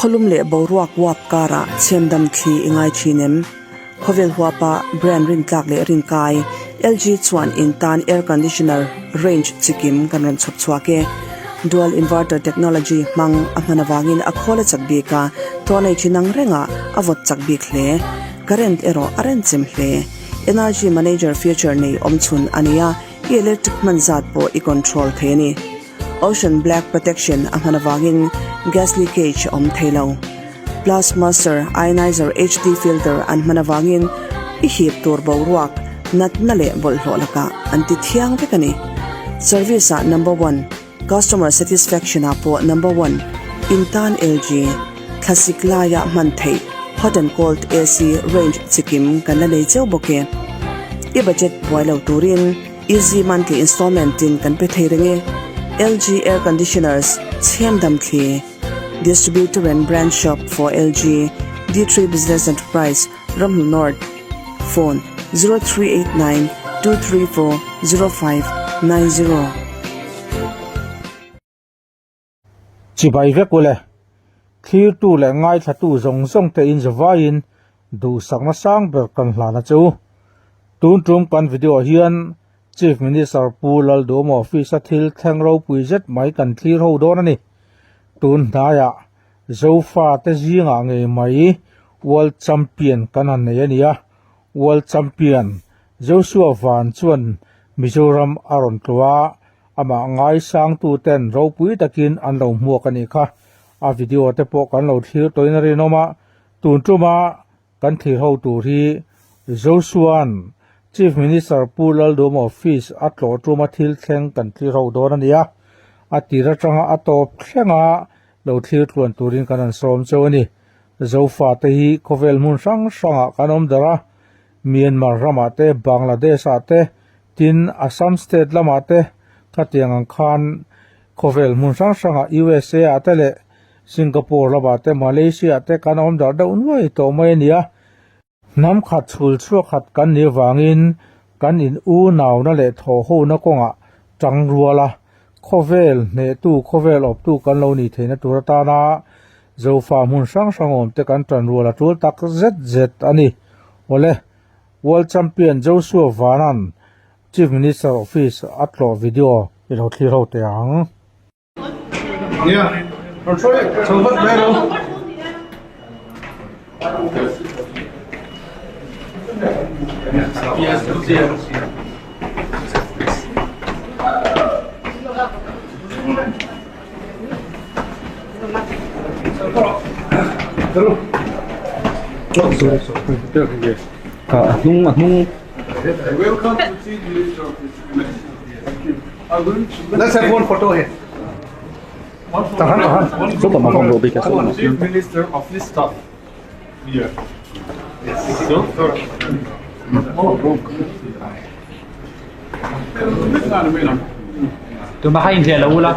kholum le boruak wap kara chendam thi ingai thinem khovel huapa brand rin tlak le rin kai LG chuan intan air conditioner range chikim kanron chhop chhuake dual inverter technology mang amanawangin akhola chakbika tonei chinang renga avot chakbik hle current ero aren chimhle energy manager feature nei omchun ania electric manzat po I control theni ocean black protection amanawangin gas leakage om thelo plus master ionizer HD filter an manawangin ihip tur boruak natnale bolholaka anti thiang vekani service number 1 customer satisfaction apo number 1 intan LG classic laya manthei hot and cold AC range chikim kanale cheuboke e budget boilo turin easy monthly installment in kan pe theirenge LG air conditioners chendam thi distributor and brand shop for LG D3 Business Enterprise Ramhul North phone 0389 234 0590 chỉ bài viết của lẽ khi tu lẽ ngay thà tu rong rong te in zavain du sang na sang ber kan hla na chu tun trum kan video hian chief minister pulal dom office thil thleng ro puizet mai kan thlir ho don ani tun daya zofa te zinga nge mai world champion kan an nei ania world champion Joshua van chuan Mizoram aron twa ama ngai sang tu ten ro pui takin an lo muak ani kha a video te po kan lo thir toina ri noma tun tuma kan thir ho tu ri Joshua chief minister pulal dom office atlo tuma thil thleng kan thlir ho don ania atira tanga atop thlenga lo thlir tuan turin kan an som chawani zofa te hi khovel mun sang sanga kanom dara Myanmar ramate Bangladesh ate tin Assam state lamate katiang khan khovel mun sang sanga USA atele Singapore labate Malaysia ate kanom dar da unwai to mai nia nam khat chul chu khat kan ni wangin kan in u naw na le tho ho na konga changruala khovel ne tu khovel op tu kan lo ni theina turata na zofa mun sang sangom te kan tran ruala tul tak zz ani ole world champion Joshua Vanan chief minister office atlo video ilo thlir ho te ang yeah or try it so what better yes welcome to see you. Let's have one photo here. One chief minister of this stuff. Yeah. Yes. So. Tôi mà hay thì là u lắm.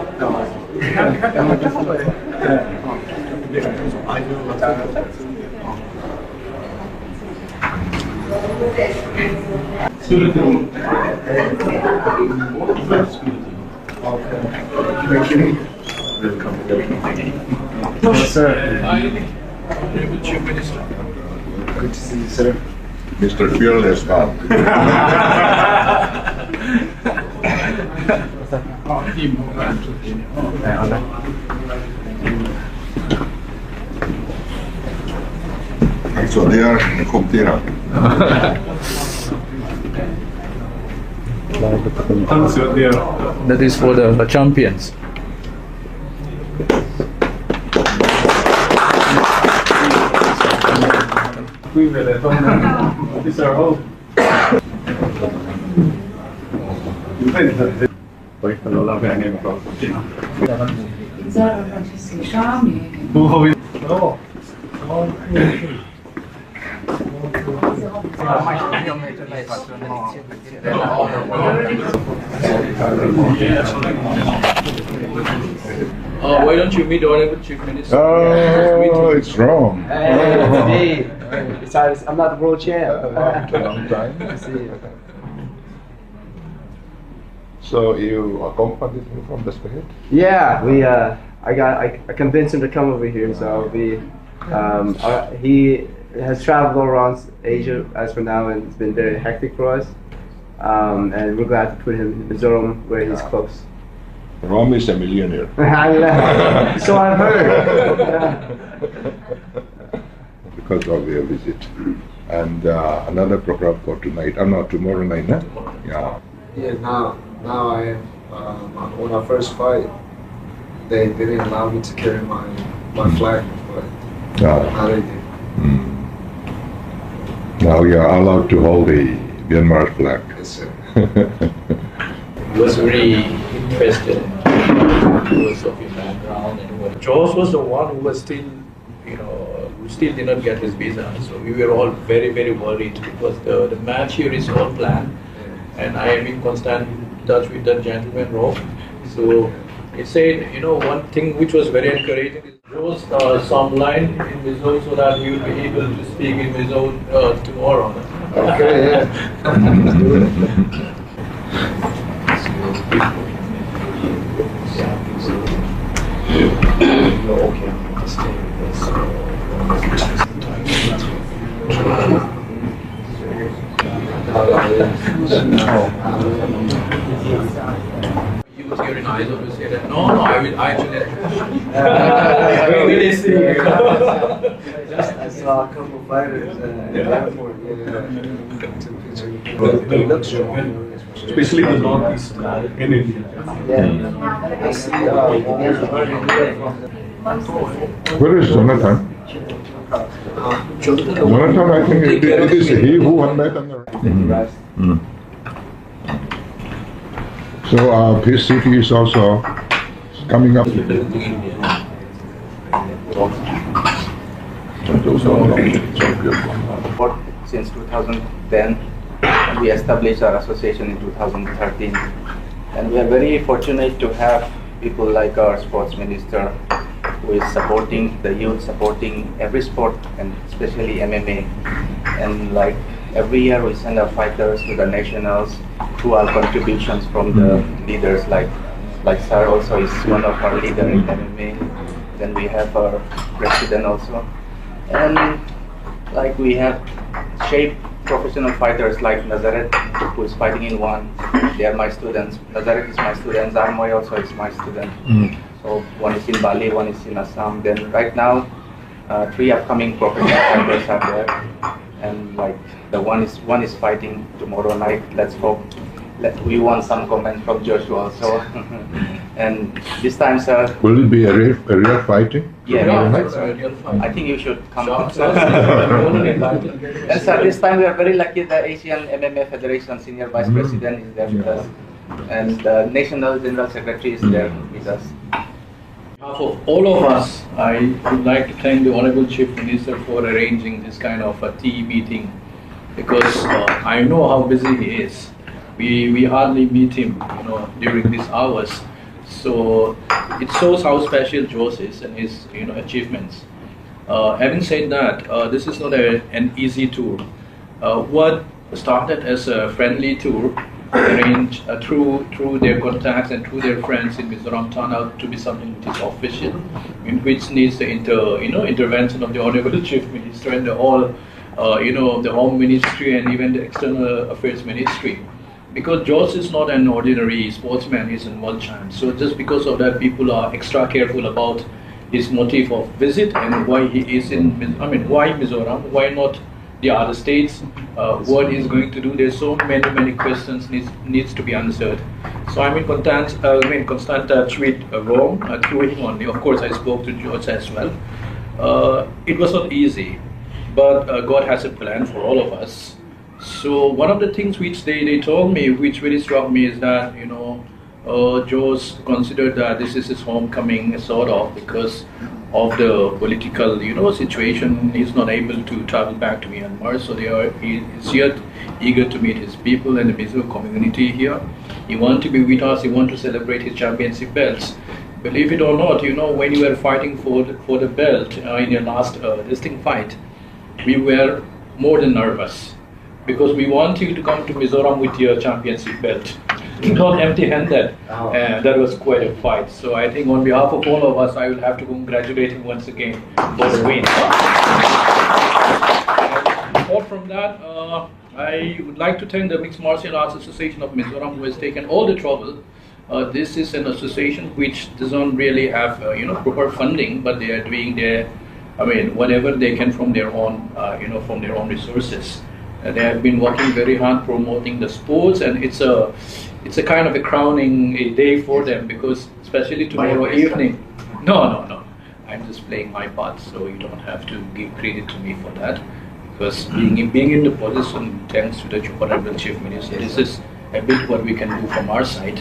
Sir. Good to see you, sir. Mr. Fearless now. So there, komt hier aan. That is for the champions. These are all. Why don't you meet the honorable chief minister? Oh, it's wrong. Hey, besides, I'm not the world champ. Long time. So you accompanied me from the Spirit? Yeah, I convinced him to come over here. So he has traveled all around Asia as for now, and it's been very hectic for us. And we're glad to put him in Mizoram where he's close. Rom is a millionaire. So I've heard. Because of your visit. And another program for tonight. No, tomorrow night, no? Yeah. Yeah, now I am. When I first fight, they didn't allow me to carry my flag, but now they did. Now you are allowed to hold the Myanmar flag. Yes, sir. He was very interested because of your background and what. George was the one who was still, who still did not get his visa. So we were all very, very worried because the match here is all planned, and I am in constant touch with that gentleman, Rob. So he said, one thing which was very encouraging is George some line in Mizo so that he will be able to speak in Mizo tomorrow. Okay, yeah. Let's do it. Okay, I'm going to stay with us. You was here in eyes of say that no, I will actually. Really see. I saw a couple fighters at the airport. They look strong, especially the northeast in India. Yeah. I see. Where is Jonathan? Jonathan, I think it is he who won that. So his city is also coming up. Since 2010, and we established our association in 2013, and we are very fortunate to have people like our sports minister who is supporting the youth, supporting every sport and especially MMA. And like every year we send our fighters to the nationals through our contributions from the leaders, like Sir also is one of our leaders in MMA. Then we have our president also, and like we have shaped professional fighters like Nazareth, who is fighting in one. They are my students. Nazareth is my student. Zarmoy also is my student. So one is in Bali, one is in Assam. Then right now, 3 upcoming professional fighters are there, and like the one is fighting tomorrow night. Let's hope. We want some comments from Joshua also. And this time, sir. Will it be a real fighting? Yeah, I think you should come out. And sir, this time we are very lucky the Asian MMA Federation Senior Vice President is there with us, and the National General Secretary is there with us. On behalf of all of us, I would like to thank the Honorable Chief Minister for arranging this kind of a tea meeting, because I know how busy he is. We hardly meet him, during these hours. So it shows how special Josh is and his, achievements. Having said that, this is not an easy tour. What started as a friendly tour, arranged through their contacts and through their friends in Mizoram, turned out to be something which is official, in which needs the intervention of the Honorable Chief Minister and the whole, the Home Ministry and even the External Affairs Ministry. Because George is not an ordinary sportsman, he's a world champ. So just because of that, people are extra careful about his motive of visit and why he is why Mizoram, why not the other states, what he's going to do. There's so many questions needs to be answered. So I'm in constant touch with Rome through him only. Of course, I spoke to George as well. It was not easy, but God has a plan for all of us. So one of the things which they told me, which really struck me, is that Joe's considered that this is his homecoming, sort of, because of the political situation. He's not able to travel back to Myanmar, so he is yet eager to meet his people and the Mizo community here. He wants to be with us. He wants to celebrate his championship belts. Believe it or not, when you were fighting for the belt in your last listing fight, we were more than nervous, because we want you to come to Mizoram with your championship belt. not empty-handed. Oh. And that was quite a fight. So I think on behalf of all of us, I will have to congratulate him once again for the win. Apart from that, I would like to thank the Mixed Martial Arts Association of Mizoram, who has taken all the trouble. This is an association which doesn't really have proper funding, but they are doing their, whatever they can from their own, from their own resources. They have been working very hard promoting the sports, and it's a kind of a crowning day for them, because especially tomorrow evening. No. I'm just playing my part, so you don't have to give credit to me for that. Because being in the position, thanks to the Honorable Chief Minister, this is a bit what we can do from our side.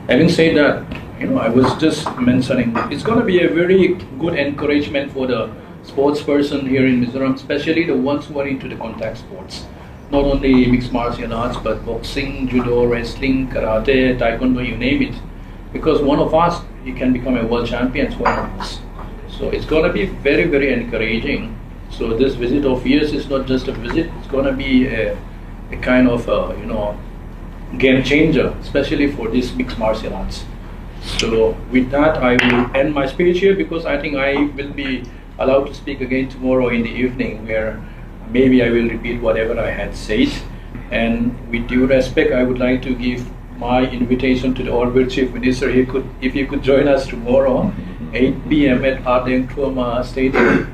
Having said that, I was just mentioning, it's going to be a very good encouragement for the sports person here in Mizoram, especially the ones who are into the contact sports. Not only mixed martial arts, but boxing, judo, wrestling, karate, taekwondo, you name it. Because one of us, you can become a world champion, one of us. So it's going to be very, very encouraging. So this visit of yours is not just a visit, it's going to be a kind of, game changer, especially for this mixed martial arts. So with that, I will end my speech here, because I think I will be allowed to speak again tomorrow in the evening, where maybe I will repeat whatever I had said. And with due respect, I would like to give my invitation to the Honorable Chief Minister. If he could join us tomorrow, 8 p.m. at Ardeng Tuama Stadium.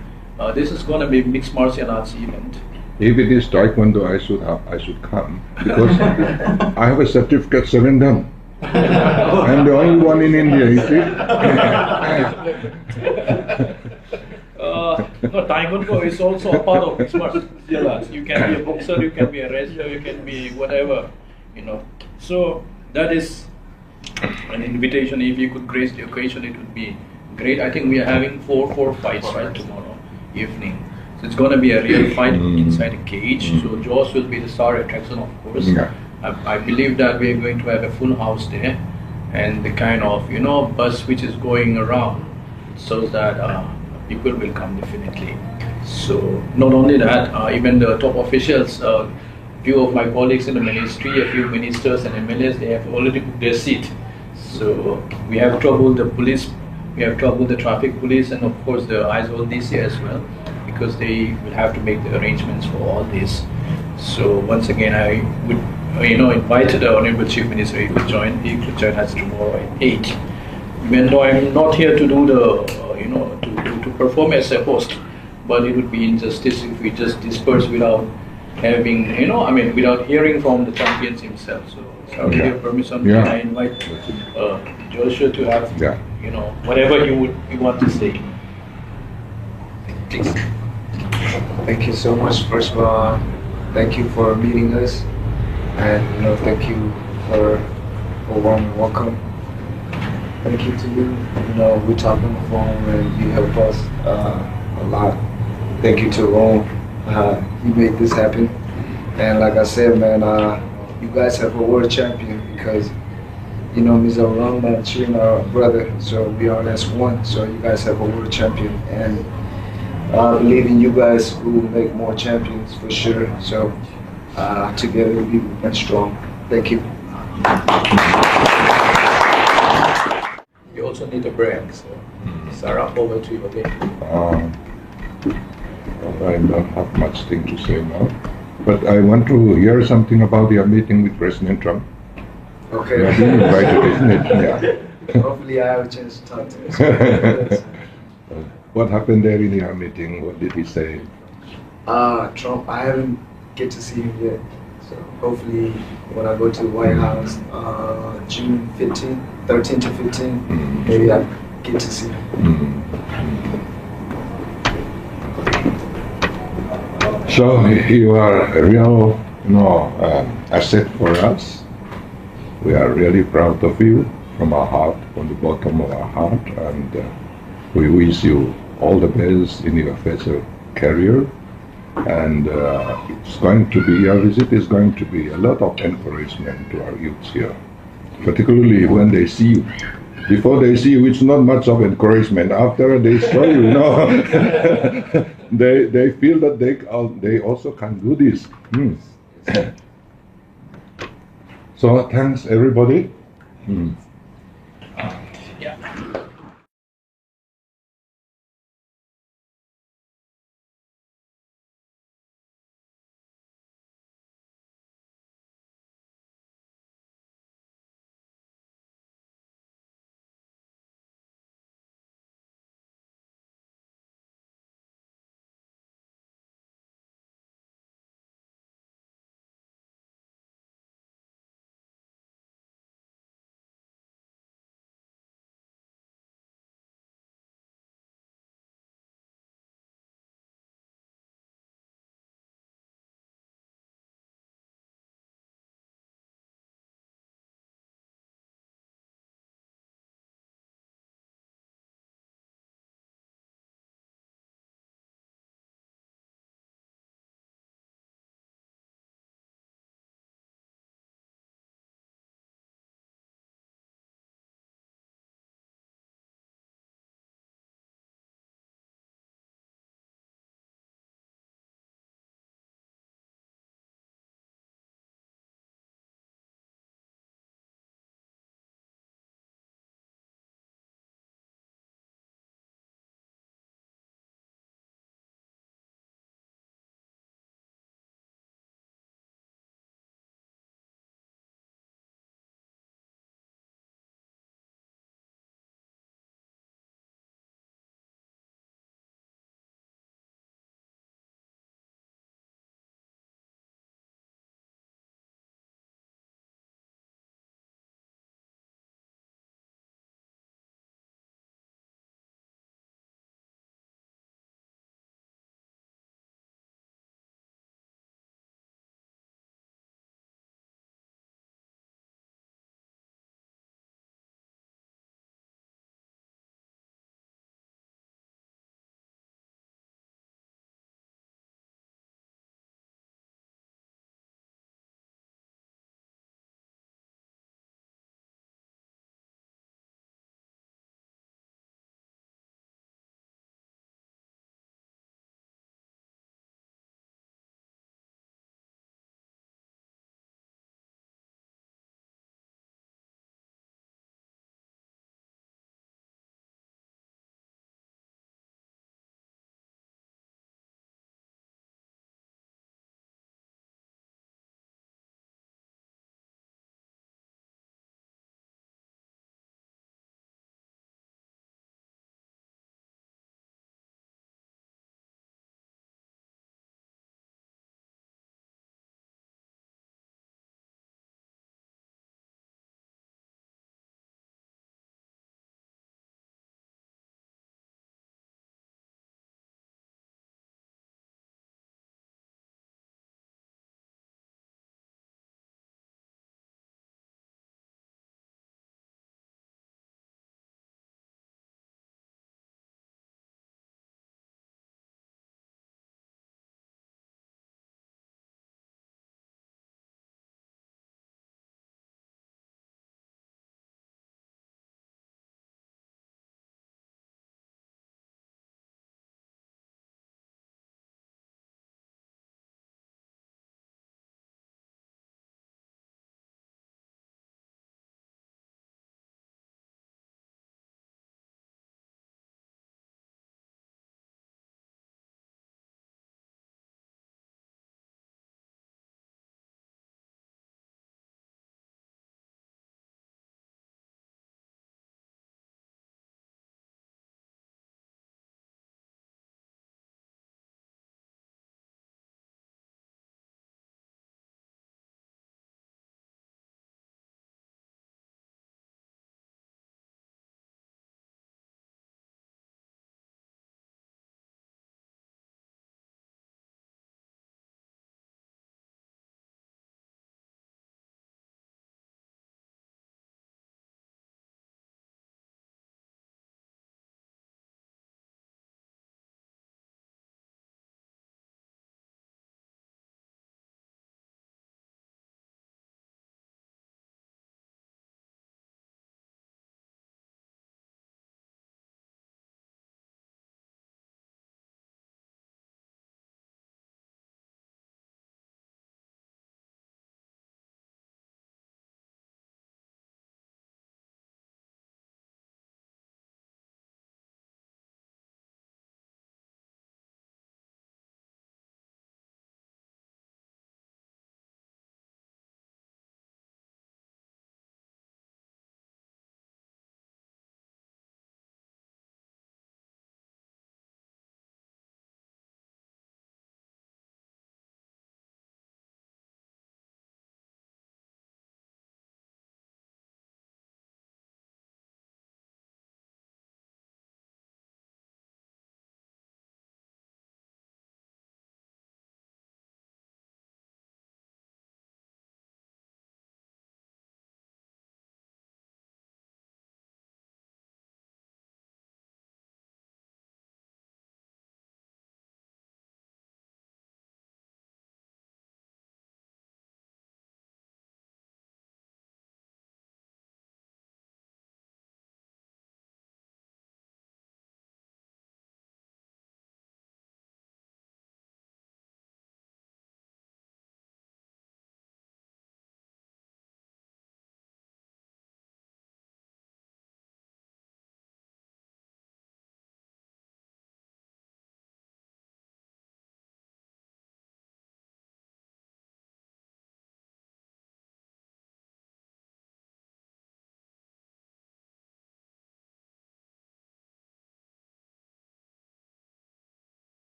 This is going to be a mixed martial arts event. If it is taekwondo, I should come, because I have a certificate 7 done. I'm the only one in India, you see. No, taekwondo is also a part of mixed martial arts. You can be a boxer, you can be a wrestler, you can be whatever, So that is an invitation. If you could grace the occasion, it would be great. I think we are having four fights right tomorrow evening. So it's going to be a real fight inside a cage. So Jaws will be the star attraction, of course. Yeah. I believe that we are going to have a full house there, and the kind of buzz which is going around shows that people will come definitely. So not only that, even the top officials, few of my colleagues in the ministry, a few ministers and MLAs, they have already booked their seat. So we have troubled the police, we have troubled the traffic police, and of course the ISOL DC as well, because they will have to make the arrangements for all this. So once again, I would invite the Honorable Chief Minister. He could join us tomorrow at 8. Even though I'm not here to do the to perform as a host, but it would be injustice if we just disperse without having without hearing from the champions himself. So with your permission, I invite Joshua to have whatever you want to say. Please. Thank you so much. First of all, thank you for meeting us, and thank you for a warm welcome. Thank you to you. We talked on the phone and you helped us a lot. Thank you to Ron. You made this happen. And like I said, man, you guys have a world champion, because Mizoram and Chin are a brother, so we are as one. So you guys have a world champion, and I believe in you guys who will make more champions for sure. So together we will be strong. Thank you. You also need a break, so Sarah, over to you again. I don't have much thing to say now, but I want to hear something about your meeting with President Trump. Okay. You have been invited, isn't it? Yeah. Hopefully I have a chance to talk to him. What happened there in your meeting? What did he say? Trump, I haven't get to see him yet. So hopefully when I go to the White House, June 13 to 15, maybe I get to see him. So you are a real, asset for us. We are really proud of you from our heart, from the bottom of our heart, and we wish you all the best in your future career. And it's going to be, your visit is going to be a lot of encouragement to our youths here, particularly when they see you. Before they see you, it's not much of encouragement. After they saw you, they feel that they also can do this. So thanks everybody.